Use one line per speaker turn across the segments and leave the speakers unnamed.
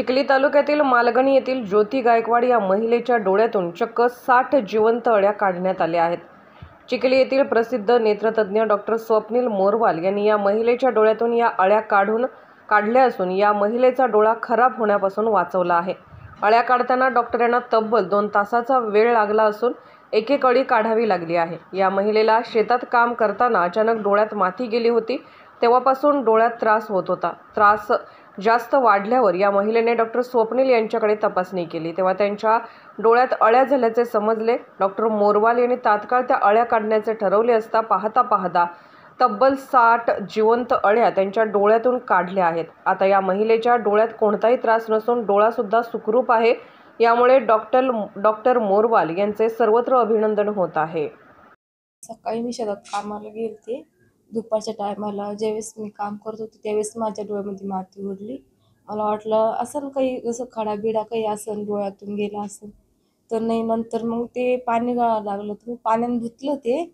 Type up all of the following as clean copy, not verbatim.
चिखली तालुक्यातील मालगणी येथील ज्योती गायकवाड या महिलेच्या डोळ्यातून चक्क 60 जिवंत अळ्या काढण्यात आल्या आहेत। चिखली येथील प्रसिद्ध नेत्रतज्ञ डॉक्टर स्वप्नील मोरवाल यांनी या महिलेच्या डोळ्यातून या अळ्या काढल्या असून या महिलेचा डोळा खराब होण्यापासून वाचवला आहे। अळ्या काढताना डॉक्टरांना तब्बल 2 तासाचा वेळ लागला असून एक अळी काढावी लागली आहे। या महिलेला शेतात काम करताना अचानक डोळ्यात माती गेली होती। तेव्हापासून डोळ्यात त्रास होत होता। त्रास जास्त वाढल्यावर या महिलेने डॉक्टर स्वप्नील यांच्याकडे तपासणी केली, तेव्हा त्यांच्या डोळ्यात अळ्या झाल्याचे समजले। डॉक्टर मोरवाल यांनी तात्काळ त्या अळ्या काढण्याचे ठरवले असता पाहता तब्बल 60 जिवंत अळ्या त्यांच्या डोळ्यातून काढल्या आहेत। आता या महिलेच्या डोळ्यात कोणताही त्रास नसून डोळा सुद्धा सुखरूप आहे। यामुळे डॉक्टर मोरवाल यांचे सर्वत्र अभिनंदन होत आहे।
सकाळी मी शेतात कामाला गेलते। दुपारच्या टायमाला ज्यावेळेस मी काम करत होते त्यावेळेस माझ्या डोळ्यामध्ये माती उडली। मला वाटलं असं काही जसं खडाबिडा काही असं डोळ्यातून गेला असेल, तर नाही। नंतर मग ते पाणी गळायला लागलं, तर मी पाण्याने धुतलं ते,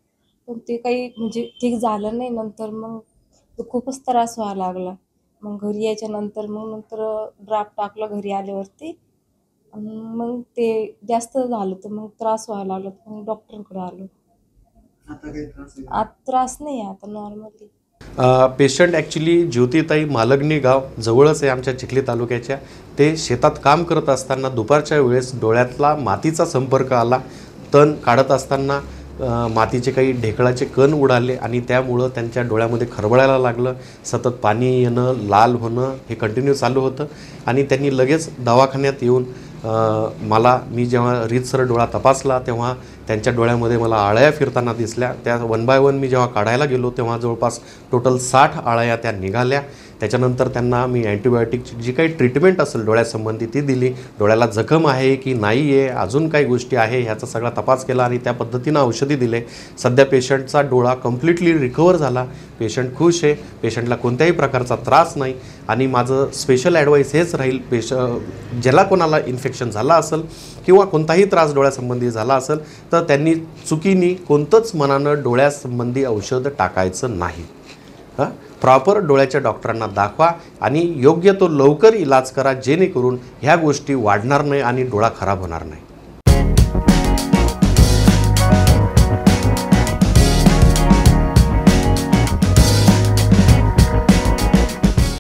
पण ते काही म्हणजे ठीक झालं नाही। नंतर मग खूपच त्रास व्हायला लागला। मग घरी यायच्या नंतर ड्राफ्ट टाकलं घरी आल्यावरती, मग ते जास्त झालं तर मग त्रास व्हायला लागला, मग डॉक्टरकडे आलो। आता त्रास नाही, आता नॉर्मली।
पेशंट ॲक्च्युली ज्योतिताई मालगणी गाव जवळच आहे आमच्या चिखली तालुक्याच्या। ते शेतात काम करत असताना दुपारच्या वेळेस डोळ्यातला मातीचा संपर्क आला। तण काढत असताना मातीचे काही ढेकळाचे कण उडाले आणि त्यामुळं त्यांच्या डोळ्यामध्ये खरबळायला लागलं। सतत पाणी येणं, लाल होणं हे कंटिन्यू चालू होतं आणि त्यांनी लगेच दवाखान्यात येऊन मी जेव्हा रीतसर डोळा तपासला तेव्हा त्यांच्या डोळ्यामध्ये मला अळ्या फिरताना दिसल्या। त्या 1 बाय 1 मी जेव्हा काढायला गेलो तेव्हा जवळपास टोटल 60 अळ्या त्या निघाल्या। त्याच्यानंतर त्यांना मी अँटीबायोटिकची जी काही ट्रीटमेंट असेल डोळ्यासंबंधी ती दिली। डोळ्याला जखम आहे की नाही आहे, अजून काही गोष्टी आहे ह्याचा सगळा तपास केला आणि त्या पद्धतीनं औषधी दिले। सध्या पेशंटचा डोळा कम्प्लिटली रिकवर झाला। पेशंट खुश आहे, पेशंटला कोणत्याही प्रकारचा त्रास नाही। आणि माझं स्पेशल ॲडवाईस हेच राहील, ज्याला कोणाला इन्फेक्शन झाला असेल किंवा कोणताही त्रास डोळ्यासंबंधी झाला असेल तर त्यांनी चुकीने कोणतंच मनानं डोळ्यासंबंधी औषध टाकायचं नाही। प्रॉपर डोळ्याच्या डॉक्टरांना दाखवा आणि योग्य तो लवकर इलाज करा, जेणेकरून ह्या गोष्टी वाढणार नाही आणि डोळा खराब होणार नाही।